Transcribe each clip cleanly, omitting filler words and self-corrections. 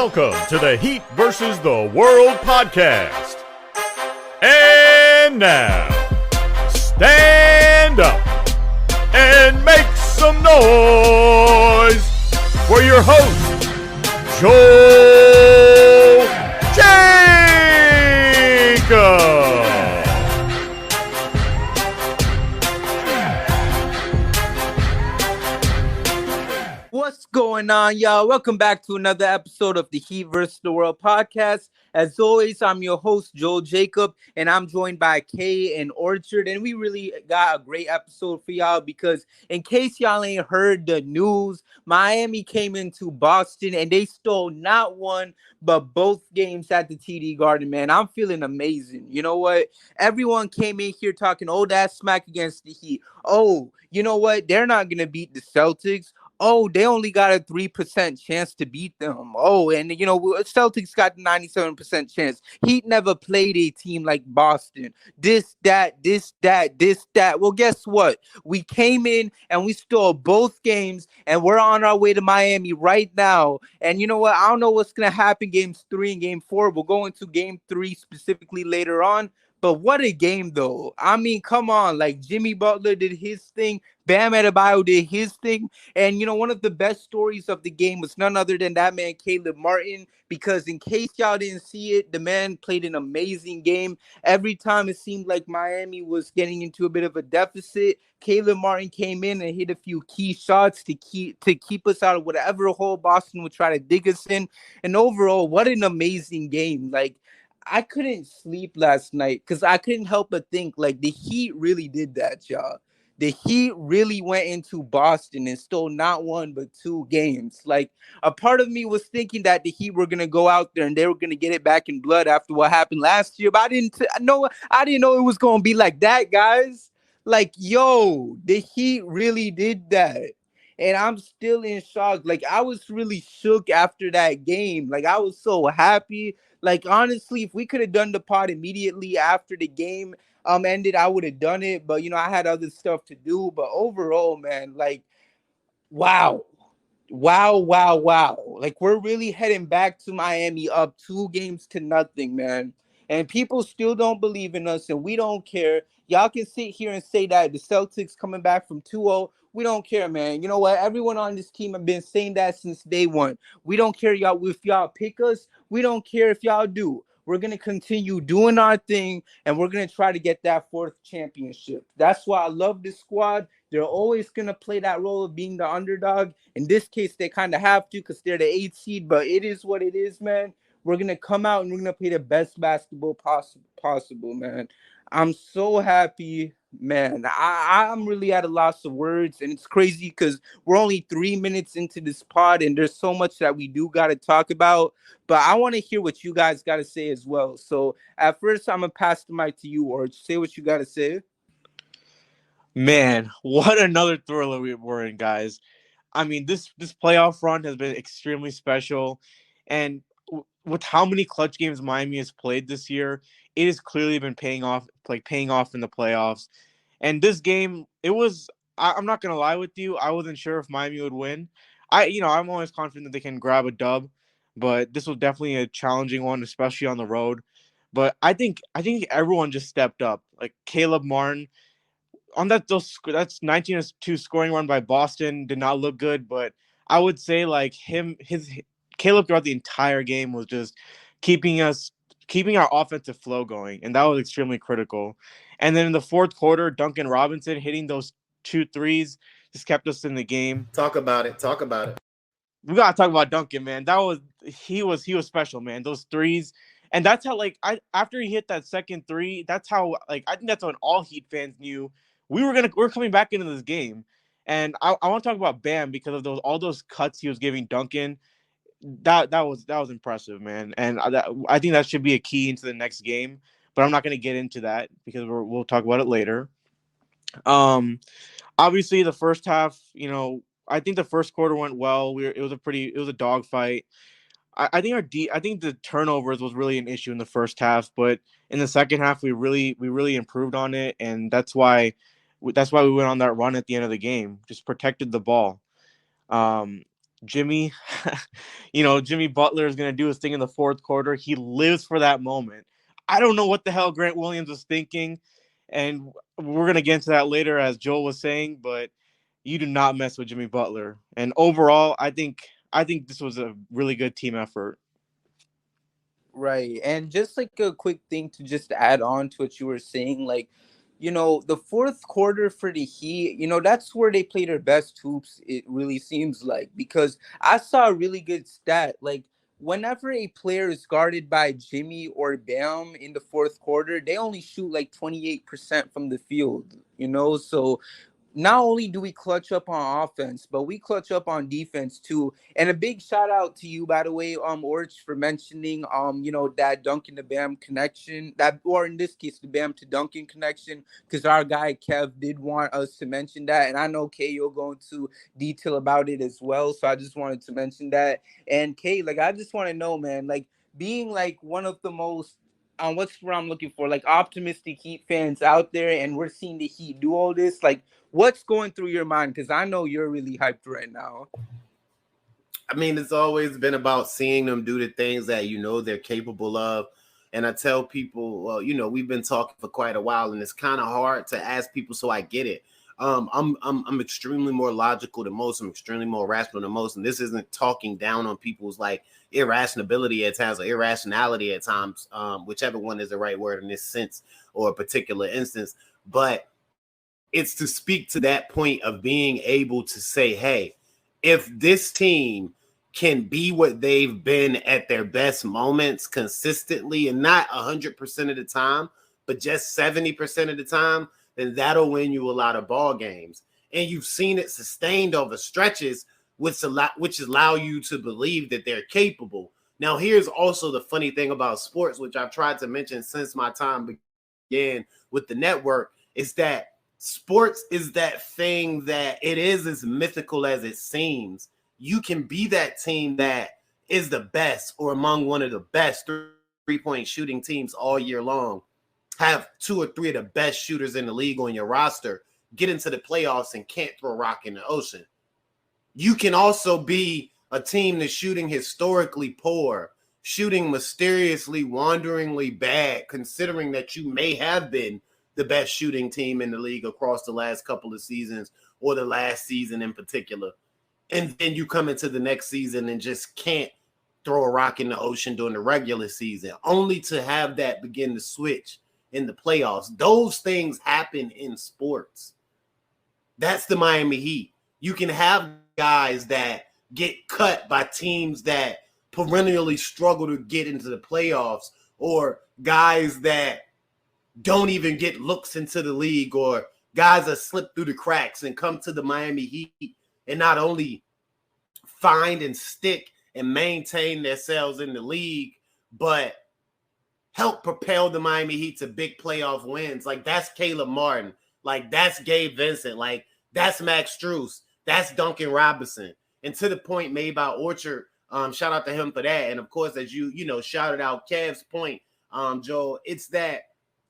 Welcome to the Heat versus the World podcast. And now, stand up and make some noise for your host, Joe Jacob. What's going on, y'all? Welcome back to another episode of the Heat vs. the World podcast. As always, I'm your host, Joel Jacob, and I'm joined by Kay and Orchard. And we really got a great episode for y'all because in case y'all ain't heard the news, Miami came into Boston and they stole not one, but both games at the TD Garden, man. I'm feeling amazing. You know what? Everyone came in here talking, oh, that's smack against the Heat. Oh, you know what? They're not going to beat the Celtics. Oh, they only got a 3% chance to beat them. Oh, and, you know, Celtics got 97% chance. Heat never played a team like Boston. This, that. Well, guess what? We came in and we stole both games, and we're on our way to Miami right now. And you know what? I don't know what's going to happen games 3 and game 4. We'll go into game 3 specifically later on. But what a game, though. I mean, come on. Like, Jimmy Butler did his thing. Bam Adebayo did his thing. And, you know, one of the best stories of the game was none other than that man, Caleb Martin. Because in case y'all didn't see it, the man played an amazing game. Every time it seemed like Miami was getting into a bit of a deficit, Caleb Martin came in and hit a few key shots to keep us out of whatever hole Boston would try to dig us in. And overall, what an amazing game. Like, I couldn't sleep last night because I couldn't help but think, like, the Heat really did that, y'all. The Heat really went into Boston and stole not one but 2 games. Like, a part of me was thinking that the Heat were gonna go out there and they were gonna get it back in blood after what happened last year, but I didn't know it was gonna be like that, guys. Like, yo, the Heat really did that. And I'm still in shock. Like, I was really shook after that game. Like, I was so happy. Like, honestly, if we could have done the pod immediately after the game ended, I would have done it. But, you know, I had other stuff to do. But overall, man, like, wow. Wow. Like, we're really heading back to Miami up 2-0, man. And people still don't believe in us, and we don't care. Y'all can sit here and say that the Celtics coming back from 2-0. We don't care, man. You know what? Everyone on this team have been saying that since day one. We don't care y'all if y'all pick us. We don't care if y'all do. We're going to continue doing our thing, and we're going to try to get that 4th championship. That's why I love this squad. They're always going to play that role of being the underdog. In this case, they kind of have to because they're the 8th seed, but it is what it is, man. We're going to come out and we're going to play the best basketball possible, man. I'm so happy, man. I'm really at a loss of words, and it's crazy because we're only 3 minutes into this pod, and there's so much that we do got to talk about, but I want to hear what you guys got to say as well. So at first, I'm going to pass the mic to you, or say what you got to say. Man, what another thriller we're in, guys. I mean, this playoff run has been extremely special, and with how many clutch games Miami has played this year, it has clearly been paying off in the playoffs. And this game, I'm not gonna lie with you, I wasn't sure if Miami would win. I'm always confident that they can grab a dub, but this was definitely a challenging one, especially on the road. But I think everyone just stepped up. Like Caleb Martin on that's 19-2 scoring run by Boston did not look good, but I would say like Caleb throughout the entire game was just keeping our offensive flow going, and that was extremely critical. And then in the 4th quarter, Duncan Robinson hitting those 2 threes just kept us in the game. Talk about it. We gotta talk about Duncan, man. He was special, man. Those threes, and that's how after he hit that second 3, that's how I think that's when all Heat fans knew we're coming back into this game. And I want to talk about Bam because of all those cuts he was giving Duncan. That was impressive, man. And I think that should be a key into the next game. But I'm not going to get into that because we'll talk about it later. Obviously the first half, I think the first quarter went well. It was a dogfight. I think the turnovers was really an issue in the first half, but in the second half we really improved on it, and that's why we went on that run at the end of the game. Just protected the ball. Jimmy, Jimmy Butler is going to do his thing in the fourth quarter. He lives for that moment. I don't know what the hell Grant Williams was thinking, and we're going to get into that later, as Joel was saying, but you do not mess with Jimmy Butler. And overall, I think this was a really good team effort. Right. And just like a quick thing to just add on to what you were saying, like, the fourth quarter for the Heat, that's where they play their best hoops, it really seems like, because I saw a really good stat. Like, whenever a player is guarded by Jimmy or Bam in the fourth quarter, they only shoot like 28% from the field, So not only do we clutch up on offense, but we clutch up on defense too. And a big shout out to you, by the way, Orch, for mentioning that Duncan to Bam connection, that, or in this case, the Bam to Duncan connection, because our guy Kev did want us to mention that. And I know Kay, you'll go into detail about it as well. So I just wanted to mention that. And Kay, like, I just want to know, man, like, being like one of the most what's what I'm looking for, like optimistic Heat fans out there, and we're seeing the Heat do all this, like, what's going through your mind? Because I know you're really hyped right now. I mean, it's always been about seeing them do the things that they're capable of. And I tell people, well, we've been talking for quite a while, and it's kind of hard to ask people, so I get it. I'm extremely more logical than most. I'm extremely more rational than most, and this isn't talking down on people's like irrationality at times or irrationality at times, whichever one is the right word in this sense or a particular instance. But it's to speak to that point of being able to say, hey, if this team can be what they've been at their best moments consistently, and not 100% of the time, but just 70% of the time, then that'll win you a lot of ball games. And you've seen it sustained over stretches, which allow you to believe that they're capable. Now, here's also the funny thing about sports, which I've tried to mention since my time began with the network, is that sports is that thing that it is as mythical as it seems. You can be that team that is the best or among one of the best three-point shooting teams all year long, have two or three of the best shooters in the league on your roster, get into the playoffs and can't throw a rock in the ocean. You can also be a team that's shooting historically poor, shooting mysteriously, wanderingly bad, considering that you may have been the best shooting team in the league across the last couple of seasons or the last season in particular. And then you come into the next season and just can't throw a rock in the ocean during the regular season, only to have that begin to switch in the playoffs. Those things happen in sports. That's the Miami Heat. You can have guys that get cut by teams that perennially struggle to get into the playoffs, or guys that don't even get looks into the league, or guys that slip through the cracks and come to the Miami Heat and not only find and stick and maintain themselves in the league, but help propel the Miami Heat to big playoff wins. Like, that's Caleb Martin. Like, that's Gabe Vincent. Like, that's Max Strus. That's Duncan Robinson. And to the point made by Orchard, shout out to him for that. And of course, as you shouted out Kev's point, Joel, it's that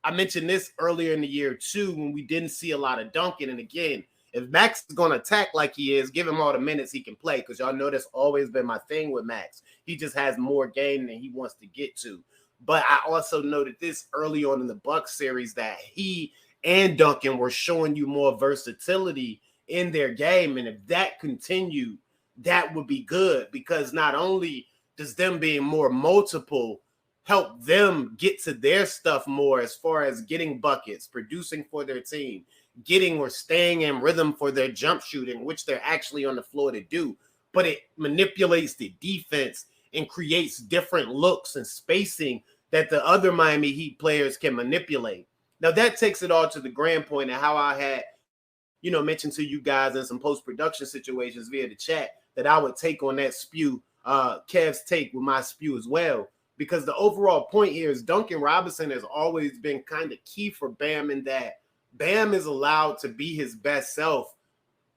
I mentioned this earlier in the year too, when we didn't see a lot of Duncan. And again, if Max is going to attack like he is, give him all the minutes he can play, because y'all know that's always been my thing with Max. He just has more game than he wants to get to. But I also noted this early on in the Bucks series, that he and Duncan were showing you more versatility in their game. And if that continued, that would be good, because not only does them being more multiple help them get to their stuff more as far as getting buckets, producing for their team, getting or staying in rhythm for their jump shooting, which they're actually on the floor to do, but it manipulates the defense and creates different looks and spacing that the other Miami Heat players can manipulate. Now, that takes it all to the grand point of how I had, mentioned to you guys in some post-production situations via the chat that I would take on that spew, Kev's take with my spew as well. Because the overall point here is Duncan Robinson has always been kind of key for Bam, in that Bam is allowed to be his best self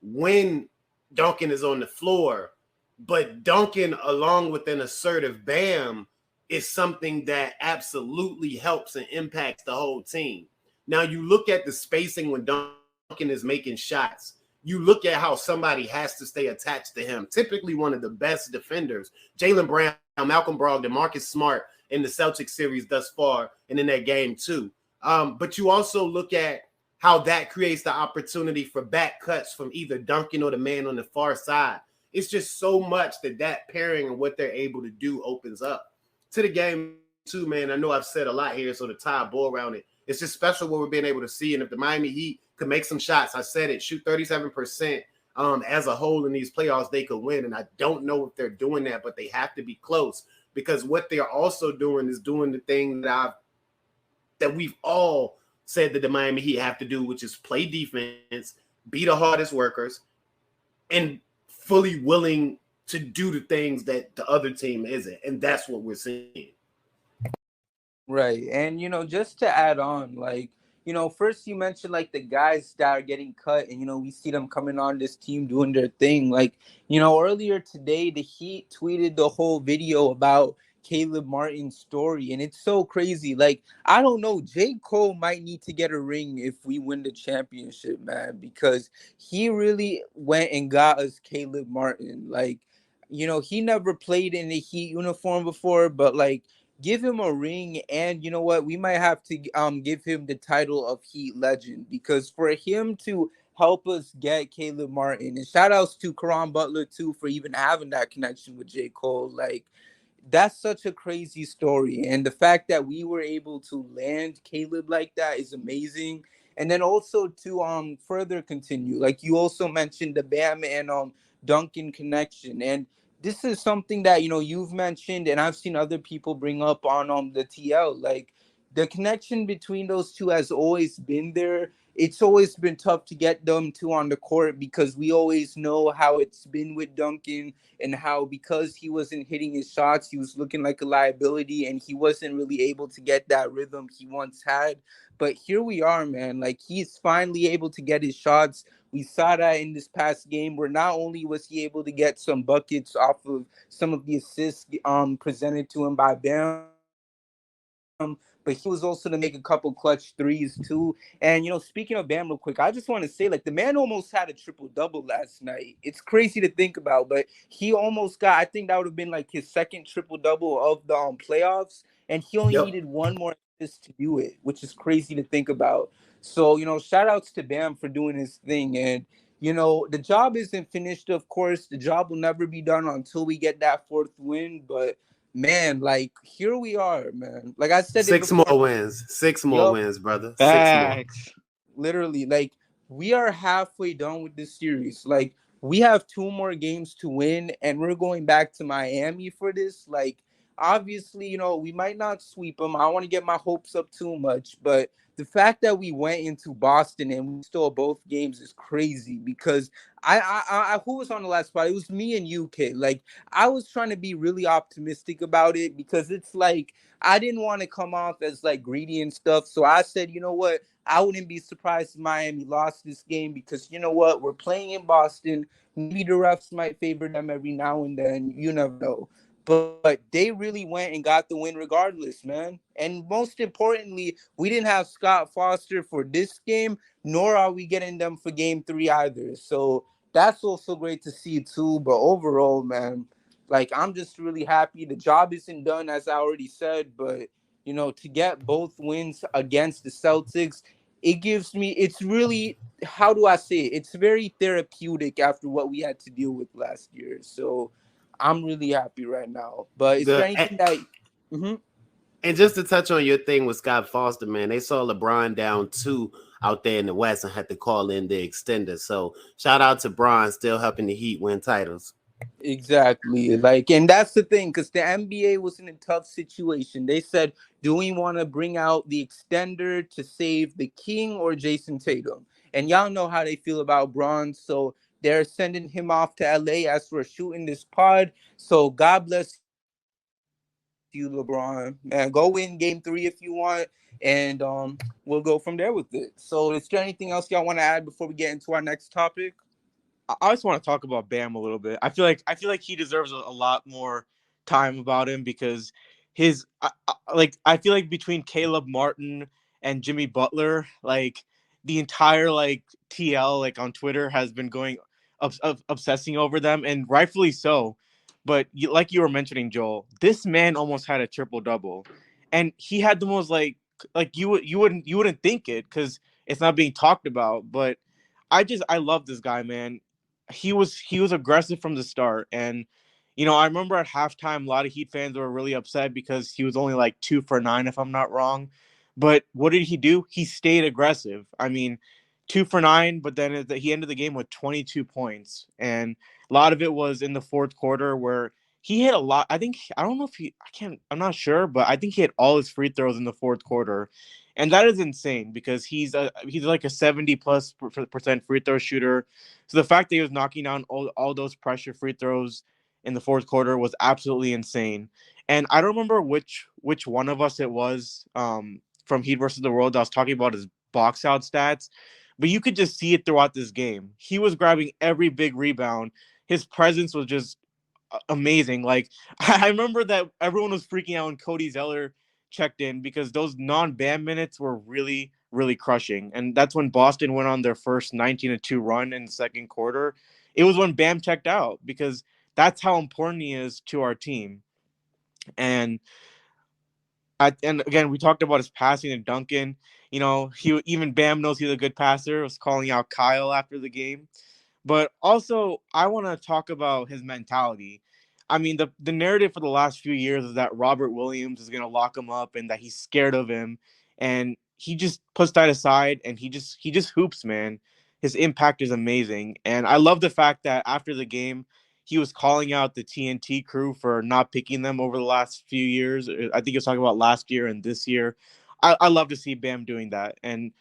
when Duncan is on the floor. But Duncan, along with an assertive Bam, is something that absolutely helps and impacts the whole team. Now, you look at the spacing when Duncan is making shots. you look at how somebody has to stay attached to him. Typically one of the best defenders, Jaylen Brown, Malcolm Brogdon, Marcus Smart in the Celtics series thus far and in that game too. But you also look at how that creates the opportunity for back cuts from either Duncan or the man on the far side. It's just so much that pairing and what they're able to do opens up to the game too, man. I know I've said a lot here, so to tie a bow around it, it's just special what we're being able to see. And if the Miami Heat could make some shots, I said it, shoot 37% as a whole in these playoffs, they could win. And I don't know if they're doing that, but they have to be close, because what they're also doing is doing the thing that we've all said that the Miami Heat have to do, which is play defense, be the hardest workers, and fully willing to do the things that the other team isn't. And that's what we're seeing. Right. And, just to add on, like, first you mentioned like the guys that are getting cut and, we see them coming on this team doing their thing. Like, earlier today, the Heat tweeted the whole video about Caleb Martin's story. And it's so crazy. Like, I don't know, J. Cole might need to get a ring if we win the championship, man, because he really went and got us Caleb Martin. Like, he never played in a Heat uniform before, but like, give him a ring, and you know what? We might have to give him the title of Heat Legend, because for him to help us get Caleb Martin, and shout outs to Karan Butler too for even having that connection with J. Cole. Like, that's such a crazy story, and the fact that we were able to land Caleb like that is amazing. And then also to further continue, like you also mentioned the Bam and Duncan connection, and this is something that you've mentioned, and I've seen other people bring up on the TL. Like, the connection between those two has always been there. It's always been tough to get them two on the court, because we always know how it's been with Duncan, and how because he wasn't hitting his shots, he was looking like a liability, and he wasn't really able to get that rhythm he once had. But here we are, man. Like, he's finally able to get his shots. We saw that in this past game, where not only was he able to get some buckets off of some of the assists presented to him by Bam, but he was also to make a couple clutch threes too. And speaking of Bam real quick, I just want to say, like, the man almost had a triple-double last night. It's crazy to think about, but he almost got, I think that would have been like his second triple-double of the playoffs, and he only needed one more assist to do it, which is crazy to think about. So, shout outs to Bam for doing his thing. And, the job isn't finished, of course. The job will never be done until we get that fourth win. But, man, like, here we are, man. Like I said, Six more wins, brother. Facts. 6 more. Literally, like, we are halfway done with this series. Like, we have 2 more games to win, and we're going back to Miami for this. Like, obviously, we might not sweep them. I don't want to get my hopes up too much, but the fact that we went into Boston and we stole both games is crazy, because I who was on the last spot? It was me and UK. Like, I was trying to be really optimistic about it, because it's like I didn't want to come off as like greedy and stuff. So I said, you know what? I wouldn't be surprised if Miami lost this game, because you know what? We're playing in Boston. Maybe the refs might favor them every now and then. You never know. But they really went and got the win regardless, man. And most importantly, we didn't have Scott Foster for this game, nor are we getting them for game 3 either. So that's also great to see too. But overall, man, like, I'm just really happy. The job isn't done, as I already said, but to get both wins against the Celtics, it's really, how do I say it? It's very therapeutic after what we had to deal with last year. So I'm really happy right now. But is there anything that... And just to touch on your thing with Scott Foster, man, they saw LeBron down 2 out there in the West and had to call in the extender. So shout out to Bron, still helping the Heat win titles. Exactly. Like, and that's the thing, because the NBA was in a tough situation. They said, do we want to bring out the extender to save the King or Jason Tatum? And y'all know how they feel about Bron. So they're sending him off to LA as we're shooting this pod. So God bless you, LeBron. Man, go win game 3 if you want, and we'll go from there with it. So is there anything else y'all want to add before we get into our next topic? I just want to talk about Bam a little bit. I feel like he deserves a lot more time about him, because I feel like between Caleb Martin and Jimmy Butler, like, the entire like TL like on Twitter has been going obsessing over them, and rightfully so. But like you were mentioning, Joel, this man almost had a triple double, and he had the most like you wouldn't think it because it's not being talked about. But I love this guy, man. He was aggressive from the start, and I remember at halftime a lot of Heat fans were really upset because he was only like 2 for 9 if I'm not wrong. But what did he do? He stayed aggressive. I mean, 2 for 9, but then he ended the game with 22 points, and a lot of it was in the fourth quarter where he hit a lot. I don't know if I'm not sure, but I think he hit all his free throws in the fourth quarter. And that is insane because he's like a 70 plus percent free throw shooter. So the fact that he was knocking down all those pressure free throws in the fourth quarter was absolutely insane. And I don't remember which one of us it was from Heat versus the World that was talking about his box out stats, but you could just see it throughout this game. He was grabbing every big rebound. His presence was just amazing. Like I remember that everyone was freaking out when Cody Zeller checked in because those non-Bam minutes were really, really crushing. And that's when Boston went on their first 19-2 run in the second quarter. It was when Bam checked out because that's how important he is to our team. And again, we talked about his passing and Duncan. Even Bam knows he's a good passer. Was calling out Kyle after the game. But also, I want to talk about his mentality. I mean, the narrative for the last few years is that Robert Williams is going to lock him up and that he's scared of him. And he just puts that aside and he just hoops, man. His impact is amazing. And I love the fact that after the game, he was calling out the TNT crew for not picking them over the last few years. I think he was talking about last year and this year. I love to see Bam doing that. And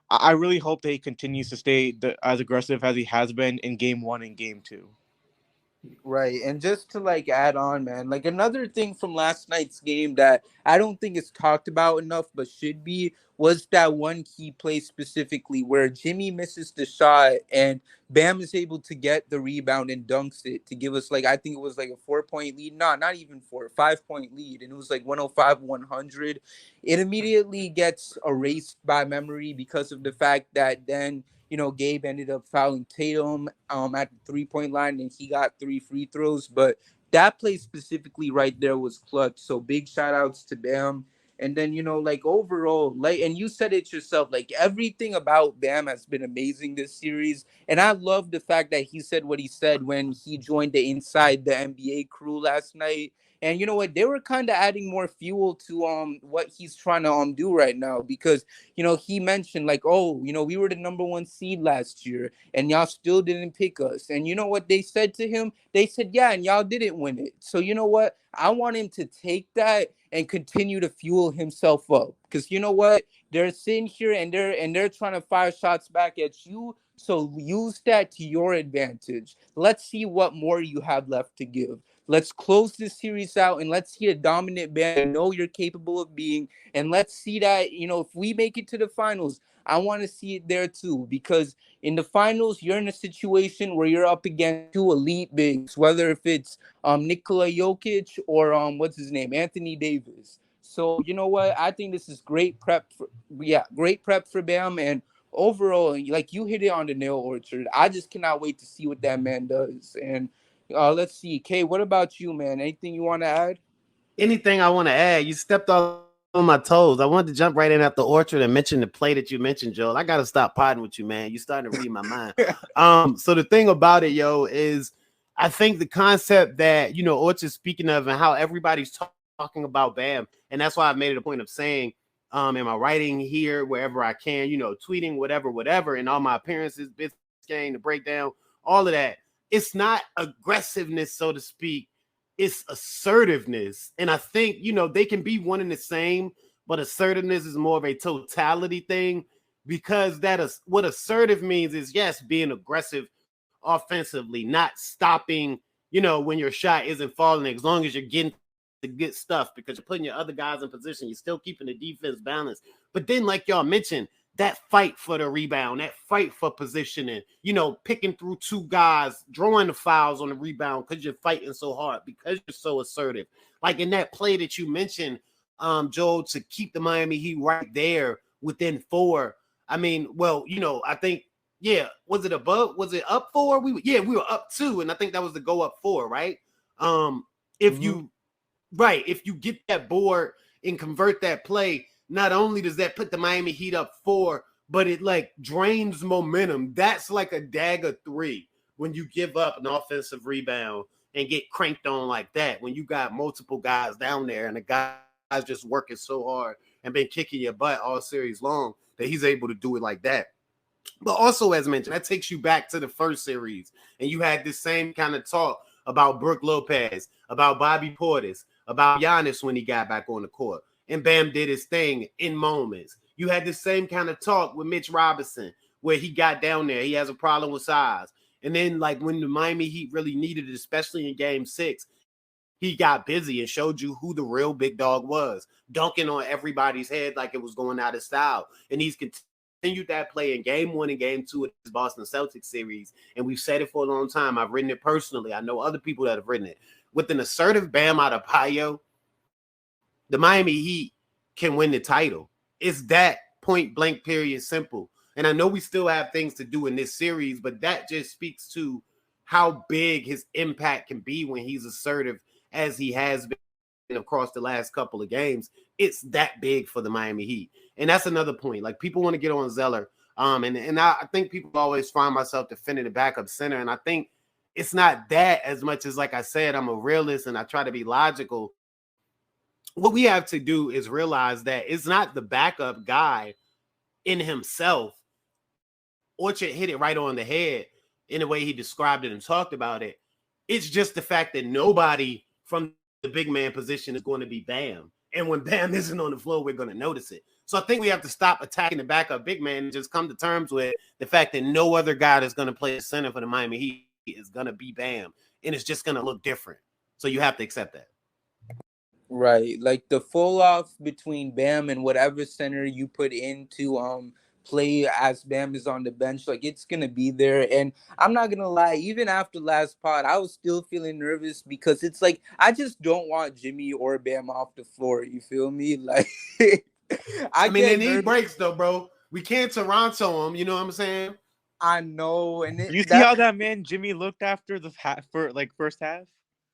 I really hope that he continues to stay as aggressive as he has been in game 1 and game 2. Right. And just to like add on, man, like another thing from last night's game that I don't think is talked about enough but should be was that one key play specifically where Jimmy misses the shot and Bam is able to get the rebound and dunks it to give us like I think it was like a 4-point lead. No, not even 5-point lead. And it was like 105-100. It immediately gets erased by memory because of the fact that then Gabe ended up fouling Tatum at the 3-point line and he got 3 free throws. But that play specifically right there was clutch. So big shout outs to Bam. And then, like overall, like, and you said it yourself, like everything about Bam has been amazing this series. And I love the fact that he said what he said when he joined the Inside the NBA crew last night. And you know what? They were kind of adding more fuel to what he's trying to do right now because he mentioned like, oh, we were the number 1 seed last year and y'all still didn't pick us. And you know what they said to him? They said, yeah, and y'all didn't win it. So you know what? I want him to take that and continue to fuel himself up because you know what? They're sitting here and they're trying to fire shots back at you. So use that to your advantage. Let's see what more you have left to give. Let's close this series out and let's see a dominant Bam I know you're capable of being. And let's see that, if we make it to the finals, I want to see it there too. Because in the finals, you're in a situation where you're up against 2 elite bigs, whether if it's Nikola Jokic or what's his name, Anthony Davis. So you know what? I think this is great prep for Bam. And overall, like you hit it on the nail, Orchard. I just cannot wait to see what that man does. And let's see. Kay, what about you, man? Anything you want to add? Anything I want to add? You stepped on my toes. I wanted to jump right in after Orchard and mention the play that you mentioned, Joel. I got to stop potting with you, man. You're starting to read my mind. So the thing about it, is I think the concept that, Orchard's speaking of and how everybody's talking about Bam. And that's why I made it a point of saying, in my writing here, wherever I can, tweeting, whatever, and all my appearances, bits game, the breakdown, all of that. It's not aggressiveness, so to speak. It's assertiveness. And I think, they can be one and the same, but assertiveness is more of a totality thing because that is what assertive means is, yes, being aggressive offensively, not stopping, when your shot isn't falling, as long as you're getting the good stuff because you're putting your other guys in position. You're still keeping the defense balanced. But then, like y'all mentioned, that fight for the rebound, that fight for positioning, picking through 2 guys, drawing the fouls on the rebound because you're fighting so hard, because you're so assertive. Like in that play that you mentioned, Joel, to keep the Miami Heat right there within 4. I mean, well, I think, was it up 4? We were up 2, and I think that was the go up 4, right? If you get that board and convert that play, not only does that put the Miami Heat up 4, but it like drains momentum. That's like a dagger 3 when you give up an offensive rebound and get cranked on like that. When you got multiple guys down there and the guy's just working so hard and been kicking your butt all series long that he's able to do it like that. But also, as mentioned, that takes you back to the first series, and you had this same kind of talk about Brook Lopez, about Bobby Portis, about Giannis when he got back on the court, and Bam did his thing in moments. You had the same kind of talk with Mitch Robinson, where he got down there. He has a problem with size. And then, like, when the Miami Heat really needed it, especially in Game 6, he got busy and showed you who the real big dog was, dunking on everybody's head like it was going out of style. And he's continued that play in Game 1 and Game 2 of this Boston Celtics series. And we've said it for a long time. I've written it personally. I know other people that have written it. With an assertive Bam Adebayo, the Miami Heat can win the title. It's that point blank period simple. And I know we still have things to do in this series, but that just speaks to how big his impact can be when he's assertive as he has been across the last couple of games. It's that big for the Miami Heat. And that's another point. Like, people want to get on Zeller. And I think people always find myself defending the backup center. And I think it's not that as much as, like I said, I'm a realist and I try to be logical. What we have to do is realize that it's not the backup guy in himself. Orchard hit it right on the head in the way he described it and talked about it. It's just the fact that nobody from the big man position is going to be Bam. And when Bam isn't on the floor, we're going to notice it. So I think we have to stop attacking the backup big man and just come to terms with the fact that no other guy that's going to play the center for the Miami Heat is going to be Bam. And it's just going to look different. So you have to accept that. Right. Like, the fall off between Bam and whatever center you put into play as Bam is on the bench, like, it's gonna be there. And I'm not gonna lie, even after last pod, I was still feeling nervous because it's like I just don't want Jimmy or Bam off the floor. You feel me? Like, I mean, they need breaks though, bro. We can't Toronto them. You know what I'm saying? I know. And you see how that man Jimmy looked after the first half?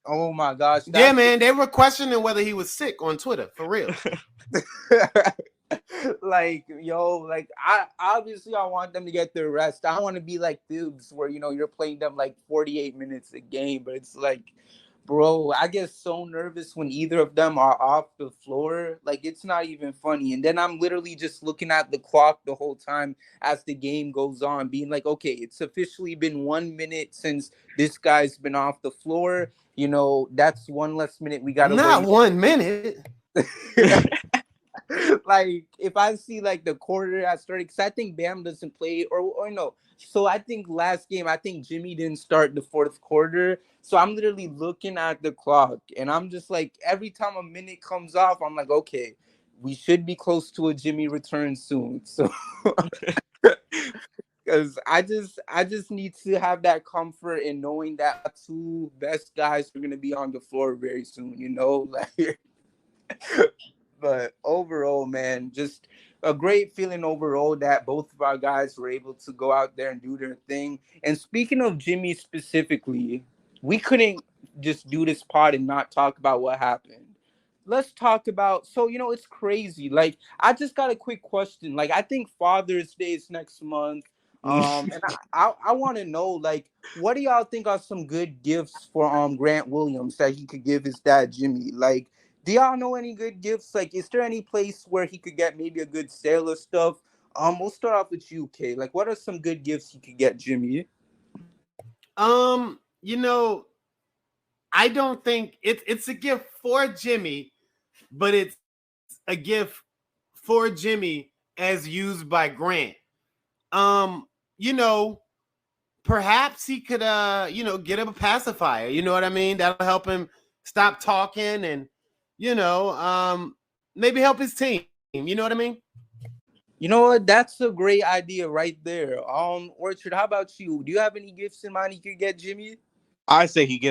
Oh my gosh. Yeah, man. They were questioning whether he was sick on Twitter, for real. Like, yo, like, I want them to get their rest. I want to be like Thibs, where, you're playing them like 48 minutes a game, but it's like, bro, I get so nervous when either of them are off the floor. Like, it's not even funny. And then I'm literally just looking at the clock the whole time as the game goes on, being like, okay, it's officially been 1 minute since this guy's been off the floor. That's one less minute we got to wait. Not 1 minute. Like, if I see like the quarter I started, because I think Bam doesn't play, or no. So I think last game, I think Jimmy didn't start the fourth quarter. So I'm literally looking at the clock, and I'm just like, every time a minute comes off, I'm like, okay, we should be close to a Jimmy return soon. So, because I just need to have that comfort in knowing that two best guys are gonna be on the floor very soon. Like. But overall, man, just a great feeling overall that both of our guys were able to go out there and do their thing. And speaking of Jimmy specifically, we couldn't just do this pod and not talk about what happened. Let's talk about, so, it's crazy. Like, I just got a quick question. Like, I think Father's Day is next month. And I want to know, like, what do y'all think are some good gifts for Grant Williams that he could give his dad, Jimmy? Like, do y'all know any good gifts? Like, is there any place where he could get maybe a good sale of stuff? We'll start off with you, Kay. Like, what are some good gifts he could get Jimmy? I don't think it's a gift for Jimmy, but it's a gift for Jimmy as used by Grant. Perhaps he could get him a pacifier. You know what I mean? That'll help him stop talking and maybe help his team. You know what I mean? You know what? That's a great idea right there. Orchard, how about you? Do you have any gifts in mind you could get Jimmy? I say should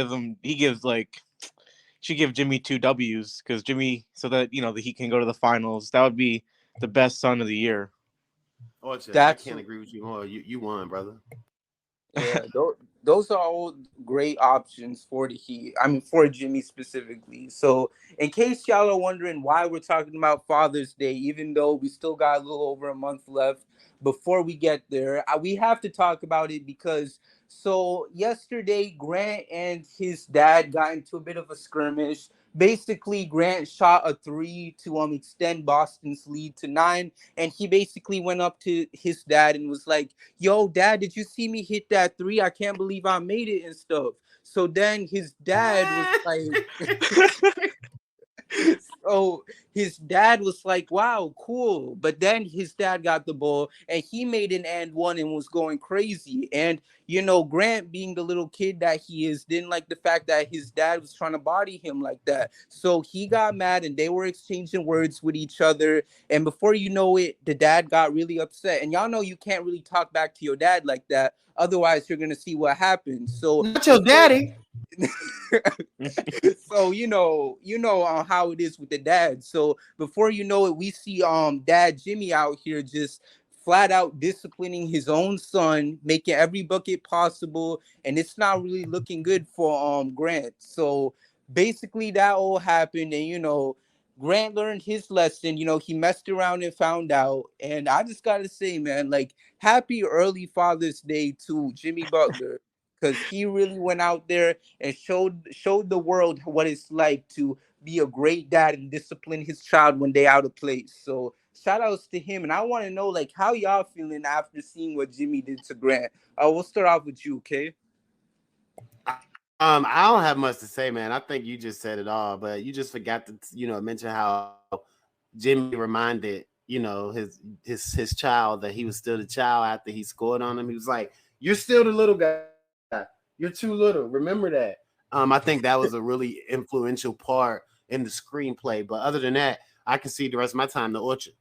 give Jimmy 2 W's because Jimmy, so that that he can go to the finals. That would be the best son of the year. Orchard, I That's can't agree with you more. You won, brother. Yeah, those are all great options for the Heat. I mean, for Jimmy specifically. So, in case y'all are wondering why we're talking about Father's Day, even though we still got a little over a month left before we get there, we have to talk about it because so yesterday, Grant and his dad got into a bit of a skirmish. Basically, Grant shot a three to extend Boston's lead to 9, and he basically went up to his dad and was like, "Yo, dad, did you see me hit that three? I can't believe I made it and stuff." So then his dad was like, so his dad was like, "Wow, cool." But then his dad got the ball and he made an and one and was going crazy. And Grant, being the little kid that he is, didn't like the fact that his dad was trying to body him like that. So he got mad and they were exchanging words with each other. And before you know it, the dad got really upset. And y'all know you can't really talk back to your dad like that. Otherwise, you're gonna see what happens. So Not your daddy. so on how it is with the dad. So before you know it, we see dad Jimmy out here just flat out disciplining his own son, making every bucket possible, and it's not really looking good for Grant. So basically that all happened, and Grant learned his lesson. He messed around and found out. And I just gotta say, man, like, happy early Father's Day to Jimmy Butler, because he really went out there and showed the world what it's like to be a great dad and discipline his child when they out of place. So shout outs to him. And I want to know, like, how y'all feeling after seeing what Jimmy did to Grant. We'll start off with you, okay? I don't have much to say, man. I think you just said it all, but you just forgot to, mention how Jimmy reminded, his child that he was still the child after he scored on him. He was like, "You're still the little guy. You're too little. Remember that." I think that was a really influential part in the screenplay. But other than that, I can see the rest of my time the Orchard.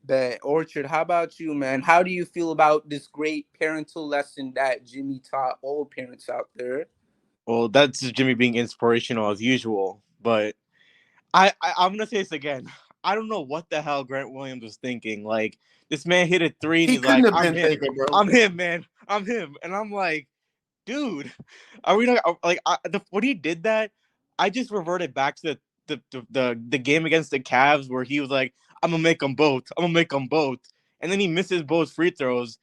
But Orchard, how about you, man? How do you feel about this great parental lesson that Jimmy taught all parents out there? Well, that's just Jimmy being inspirational as usual. But I'm gonna say this again. I don't know what the hell Grant Williams was thinking. Like, this man hit a three and He he's like, couldn't have "I'm been him. thinking, bro. I'm him, man. I'm him." And I'm like, dude, are we not like when he did that? I just reverted back to the game against the Cavs where he was like, "I'm gonna make them both. I'm gonna make them both," and then he misses both free throws.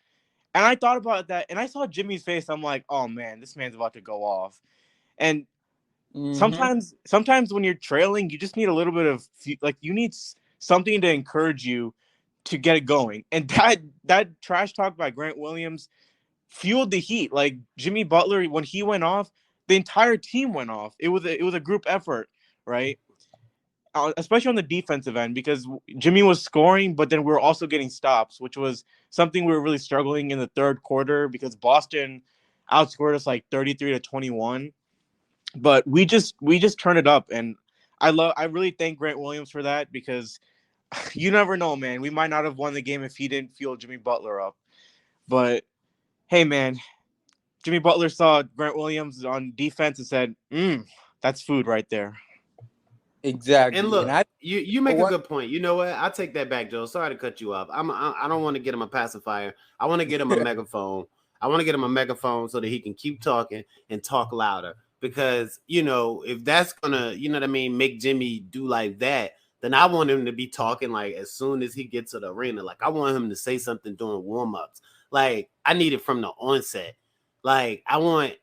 And I thought about that, and I saw Jimmy's face. I'm like, "Oh man, this man's about to go off." And sometimes when you're trailing, you just need a little bit of you need something to encourage you to get it going. And that trash talk by Grant Williams fueled the Heat. Like, Jimmy Butler, when he went off, the entire team went off. It was a group effort, right? Especially on the defensive end, because Jimmy was scoring, but then we were also getting stops, which was something we were really struggling in the third quarter because Boston outscored us like 33-21. But we just turned it up, and I really thank Grant Williams for that, because you never know, man. We might not have won the game if he didn't fuel Jimmy Butler up. But hey, man, Jimmy Butler saw Grant Williams on defense and said, "That's food right there." Exactly. And look, And you make a good point. You know what? I take that back, Joe. Sorry to cut you off. I don't want to get him a pacifier. I want to get him a megaphone. I want to get him a megaphone so that he can keep talking and talk louder. Because, if that's gonna, make Jimmy do like that, then I want him to be talking like as soon as he gets to the arena. Like, I want him to say something during warm-ups. Like, I need it from the onset. Like, I want,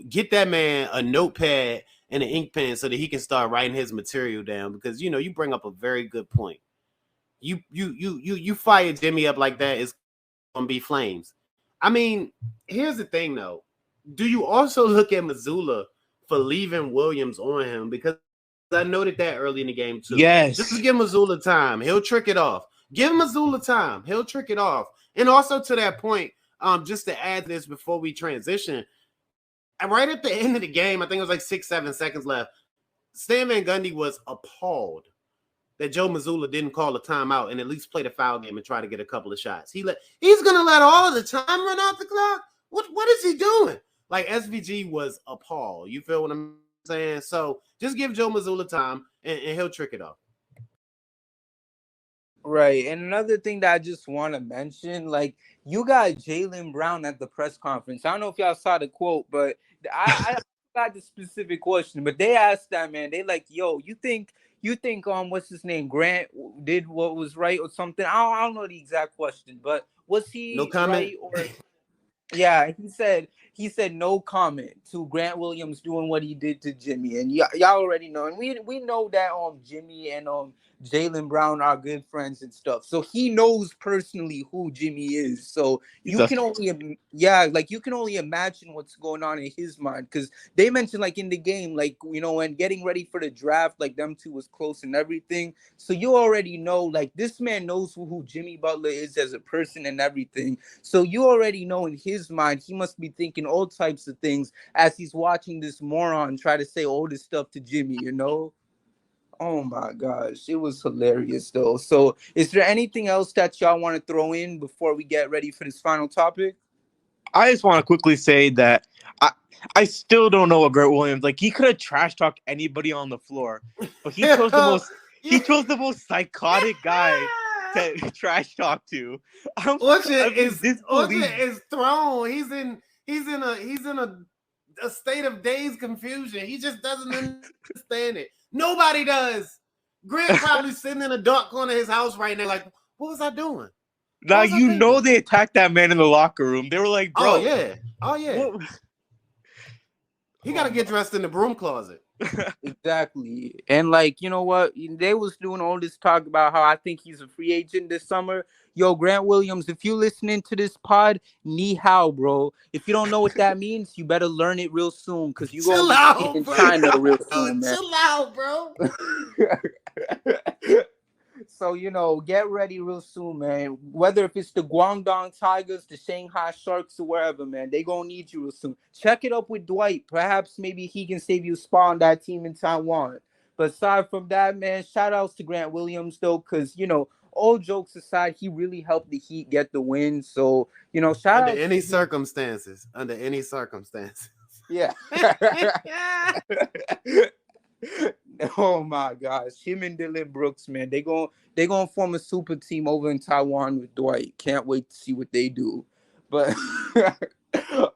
get that man a notepad and an ink pen so that he can start writing his material down, because you bring up a very good point. You fire Jimmy up like that, it's gonna be flames. I mean, here's the thing though. Do you also look at Mazzulla for leaving Williams on him? Because I noted that early in the game too. Yes. Just give Mazzulla time. He'll trick it off. Give Mazzulla time. He'll trick it off. And also to that point, just to add this before we transition, right at the end of the game, I think it was like 6-7 seconds left, Stan Van Gundy was appalled that Joe Mazzulla didn't call a timeout and at least play the foul game and try to get a couple of shots. He's gonna let all of the time run off the clock. What is he doing? Like, SVG was appalled. You feel what I'm saying? So just give Joe Mazzulla time and he'll trick it off. Right. And another thing that I just want to mention, like you got Jaylen Brown at the press conference. I don't know if y'all saw the quote, but I got the specific question. But they asked that man, they like, yo, you think what's his name? Grant did what was right or something. I don't know the exact question, but was No he comment. right or yeah, he said no comment to Grant Williams doing what he did to Jimmy, and y'all already know, and we know that Jimmy and Jaylen Brown are good friends and stuff, so he knows personally who Jimmy is. So He's you a can only yeah, like you can only imagine what's going on in his mind because they mentioned like in the game, like when getting ready for the draft, like them two was close and everything. So you already know, like this man knows who Jimmy Butler is as a person and everything. So you already know in his mind, he must be thinking all types of things as he's watching this moron try to say all this stuff to Jimmy. Oh my gosh, it was hilarious though. So is there anything else that y'all want to throw in before we get ready for this final topic? I just want to quickly say that I I still don't know what Grant Williams like. He could have trash talked anybody on the floor, but he chose the Yeah. most psychotic guy to trash talk to. Orchard Disbelief. is thrown. He's in a state of dazed confusion. He just doesn't understand it. Nobody does. Grant probably sitting in a dark corner of his house right now, like, what was I doing? What Now was I thinking? they attacked that man in the locker room. They were like, Oh "Bro, yeah. Oh yeah. what?" He got Oh to my get dressed in the broom closet. Exactly. And like, you know what? They was doing all this talk about how I think he's a free agent this summer. Yo, Grant Williams, if you listening to this pod, ni hao, bro. If you don't know what that means, you better learn it real soon because you're gonna Chill be seeing out, in bro. China real soon, man. Chill out, bro. So, get ready real soon, man. Whether if it's the Guangdong Tigers, the Shanghai Sharks, or wherever, man, they gonna need you real soon. Check it up with Dwight. Perhaps maybe he can save you a spot on that team in Taiwan. But aside from that, man, shout outs to Grant Williams though, because all jokes aside, he really helped the Heat get the win. So, shout Under outs any to him. circumstances. Under any circumstances. Yeah. Oh my gosh, him and Dylan Brooks, man, they gonna form a super team over in Taiwan with Dwight. Can't wait to see what they do. But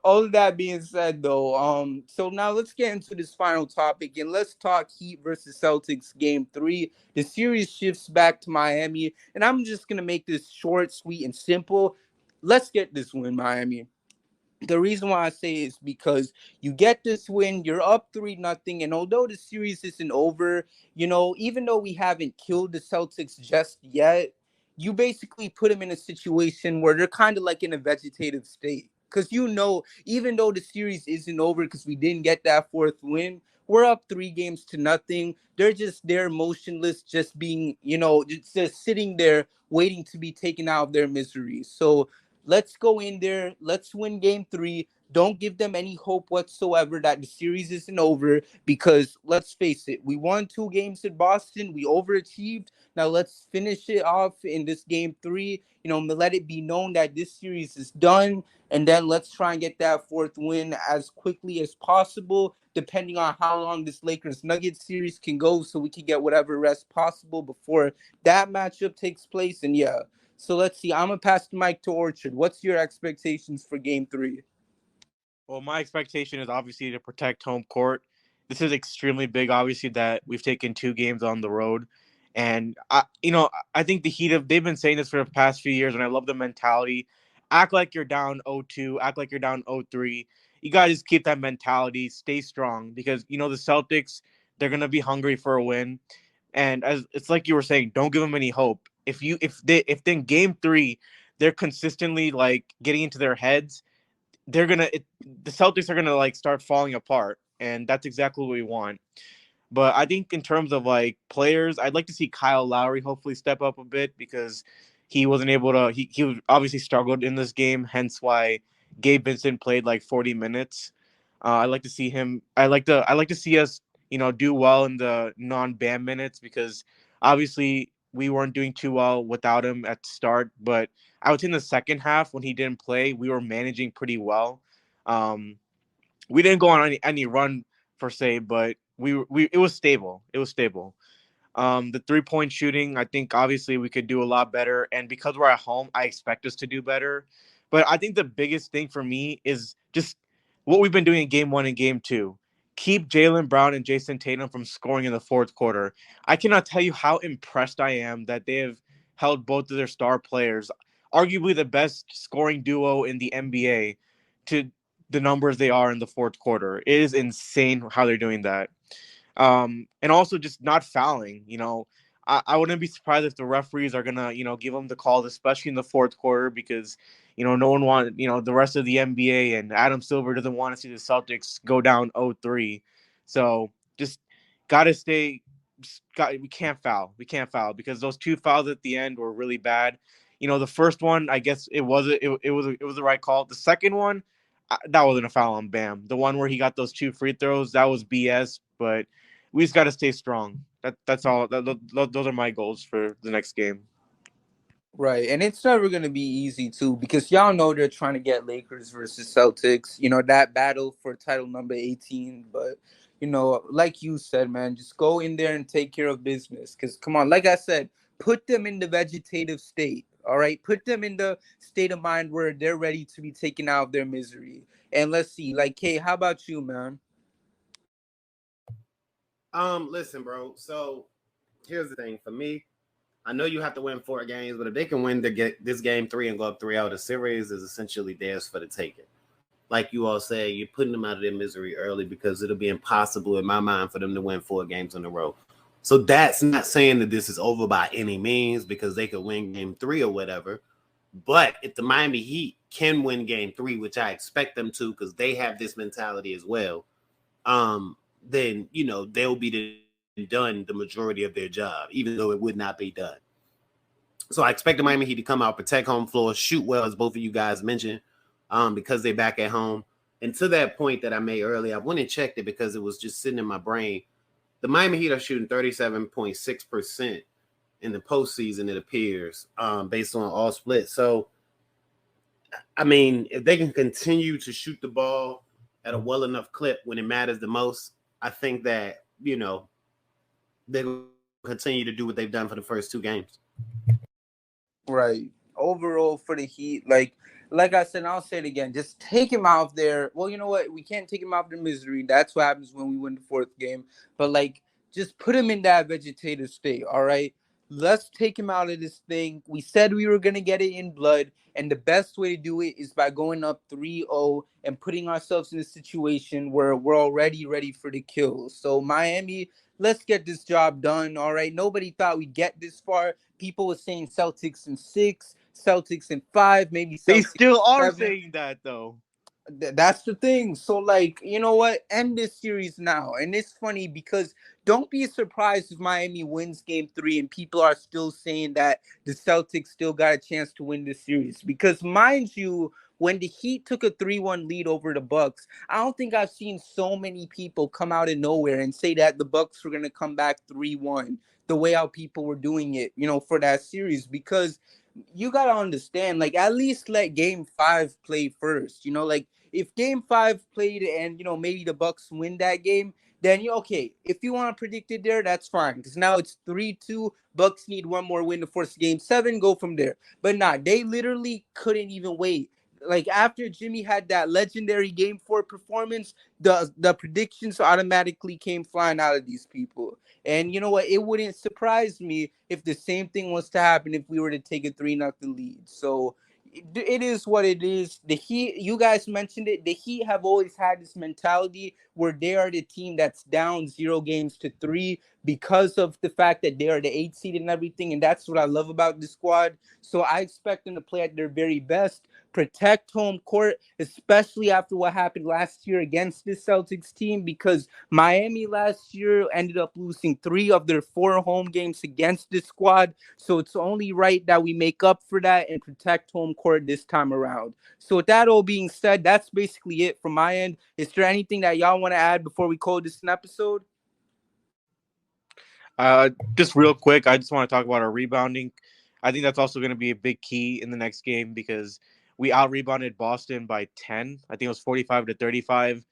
all of that being said, though, so now let's get into this final topic and let's talk Heat versus Celtics game 3. The series shifts back to Miami, and I'm just gonna make this short, sweet, and simple. Let's get this win, Miami. The reason why I say is because you get this win, you're up 3-0, and although the series isn't over, even though we haven't killed the Celtics just yet, you basically put them in a situation where they're kind of like in a vegetative state. Because even though the series isn't over because we didn't get that fourth win, we're up 3 games to nothing. They're just there motionless, just being, just sitting there waiting to be taken out of their misery. So let's go in there. Let's win game 3. Don't give them any hope whatsoever that the series isn't over because let's face it, we won 2 games in Boston. We overachieved. Now let's finish it off in this game 3. Let it be known that this series is done. And then let's try and get that fourth win as quickly as possible, depending on how long this Lakers Nuggets series can go, so we can get whatever rest possible before that matchup takes place. And yeah, so let's see. I'm gonna pass the mic to Orchard. What's your expectations for Game 3? Well, my expectation is obviously to protect home court. This is extremely big, obviously, that we've taken 2 games on the road. And I think the Heat they've been saying this for the past few years, and I love the mentality. Act like you're down 0-2, act like you're down 0-3. You gotta just keep that mentality, stay strong because the Celtics, they're gonna be hungry for a win. And as it's like you were saying, don't give them any hope. If then game 3, they're consistently like getting into their heads, the Celtics are gonna like start falling apart, and that's exactly what we want. But I think in terms of like players, I'd like to see Kyle Lowry hopefully step up a bit because he wasn't able to. He obviously struggled in this game, hence why Gabe Vincent played like 40 minutes. I like to see him. I like to see us do well in the non-Bam minutes because obviously we weren't doing too well without him at the start, but I would say in the second half when he didn't play, we were managing pretty well. Um, we didn't go on any run per se, but we it was stable. It was stable. The 3-point shooting, I think obviously we could do a lot better. And because we're at home, I expect us to do better. But I think the biggest thing for me is just what we've been doing in game 1 and game 2. Keep Jaylen Brown and Jason Tatum from scoring in the fourth quarter. I cannot tell you how impressed I am that they have held both of their star players, arguably the best scoring duo in the NBA, to the numbers they are in the fourth quarter. It is insane how they're doing that. And also just not fouling. I wouldn't be surprised if the referees are gonna, give them the calls, especially in the fourth quarter, because no one want, the rest of the NBA and Adam Silver doesn't want to see the Celtics go down 0-3. So just gotta stay. We can't foul. We can't foul because those two fouls at the end were really bad. The first one, I guess it was the right call. The second one, that wasn't a foul on Bam. The one where he got those 2 free throws, that was BS. But we just got to stay strong. That's all. Those are my goals for the next game. Right, and it's never going to be easy, too, because y'all know they're trying to get Lakers versus Celtics, that battle for title number 18. But, like you said, man, just go in there and take care of business. Because, come on, like I said, put them in the vegetative state, all right? Put them in the state of mind where they're ready to be taken out of their misery. And let's see, like, Kay, how about you, man? Listen, bro. So here's the thing for me. I know you have to win 4 games, but if they can win this game 3 and go up 3-0, the series is essentially theirs for the taking. Like you all say, you're putting them out of their misery early because it'll be impossible in my mind for them to win 4 games in a row. So that's not saying that this is over by any means because they could win game 3 or whatever. But if the Miami Heat can win game 3, which I expect them to because they have this mentality as well, then, they'll be done the majority of their job, even though it would not be done. So I expect the Miami Heat to come out, protect home floor, shoot well, as both of you guys mentioned, because they're back at home. And to that point that I made earlier, I went and checked it because it was just sitting in my brain. The Miami Heat are shooting 37.6% in the postseason, it appears, based on all splits. So, I mean, if they can continue to shoot the ball at a well enough clip when it matters the most, I think that, they're going to continue to do what they've done for the first 2 games. Right. Overall, for the Heat, like I said, and I'll say it again, just take him out of there. Well, you know what? We can't take him out of the misery. That's what happens when we win the 4th game. But, just put him in that vegetative state, all right? Let's take him out of this thing. We said we were going to get it in blood, and the best way to do it is by going up 3-0 and putting ourselves in a situation where we're already ready for the kill. So, Miami, let's get this job done, all right? Nobody thought we'd get this far. People were saying Celtics in 6, Celtics in 5, maybe Celtics They still are 7. saying that, though. That's the thing. So, you know what? End this series now. And it's funny because don't be surprised if Miami wins game 3 and people are still saying that the Celtics still got a chance to win this series. Because, mind you, when the Heat took a 3-1 lead over the Bucks, I don't think I've seen so many people come out of nowhere and say that the Bucks were going to come back 3-1 the way how people were doing it, for that series. Because you got to understand, at least let game 5 play first. If game 5 played and, maybe the Bucks win that game, then you're okay. If you want to predict it there, that's fine. Because now it's 3-2. Bucks need one more win to force game 7, go from there. But they literally couldn't even wait. After Jimmy had that legendary game 4 performance, the predictions automatically came flying out of these people. And you know what? It wouldn't surprise me if the same thing was to happen if we were to take a 3-0 lead. So it is what it is. The Heat, you guys mentioned it. The Heat have always had this mentality where they are the team that's down 0 games to 3 because of the fact that they are the 8th seed and everything. And that's what I love about the squad. So I expect them to play at their very best, protect home court, especially after what happened last year against this Celtics team, because Miami last year ended up losing 3 of their 4 home games against this squad. So it's only right that we make up for that and protect home court this time around. So with that all being said, that's basically it from my end. Is there anything that y'all want to add before we call this an episode? Just real quick, I just want to talk about our rebounding. I think that's also going to be a big key in the next game because we out-rebounded Boston by 10. I think it was 45-35.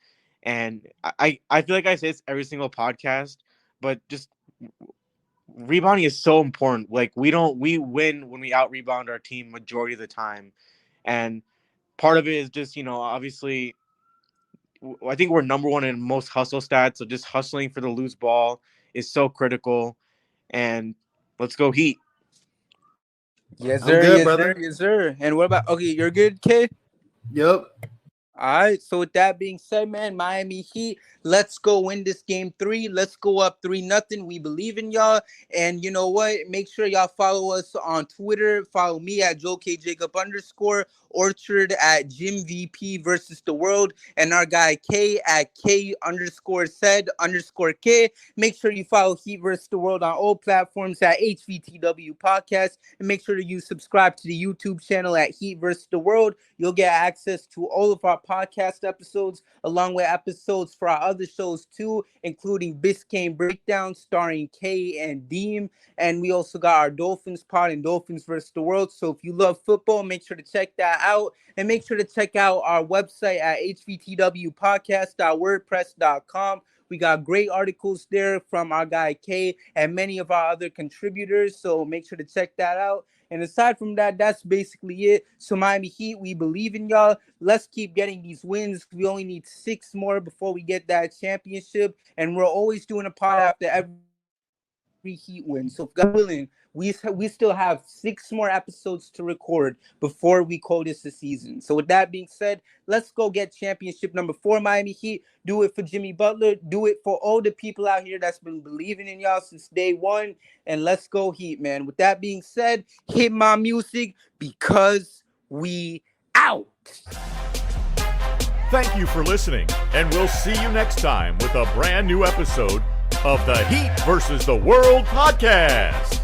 And I feel like I say this every single podcast, but just rebounding is so important. Like we win when we out rebound our team majority of the time. And part of it is just, obviously I think we're number one in most hustle stats. So just hustling for the loose ball is so critical. And let's go Heat. Yes, I'm sir. good, Yes, brother. sir. Yes, sir. And what about? Okay, you're good, K. Yep. All right. So with that being said, man, Miami Heat, let's go win this game 3. Let's go up 3-0. We believe in y'all. And you know what? Make sure y'all follow us on Twitter. Follow me at JoeKJacob_, Orchard at Jim VP versus the world, and our guy K at K_said_K. Make sure you follow Heat versus the world on all platforms at HVTW Podcast. And make sure you subscribe to the YouTube channel at Heat versus the world. You'll get access to all of our podcast episodes, along with episodes for our other shows too, including Biscayne Breakdown starring Kay and Deem. And we also got our Dolphins pod and Dolphins versus the world. So if you love football, make sure to check that out. And make sure to check out our website at hvtwpodcast.wordpress.com. We got great articles there from our guy Kay and many of our other contributors. So make sure to check that out. And aside from that, that's basically it. So Miami Heat, we believe in y'all. Let's keep getting these wins. We only need 6 more before we get that championship. And we're always doing a pod after every Heat win. So if God willing, we still have 6 more episodes to record before we call this a season. So with that being said, let's go get championship number 4, Miami Heat. Do it for Jimmy Butler. Do it for all the people out here that's been believing in y'all since day one. And let's go Heat, man. With that being said, hit my music because we out. Thank you for listening, and we'll see you next time with a brand new episode of the Heat versus the World podcast.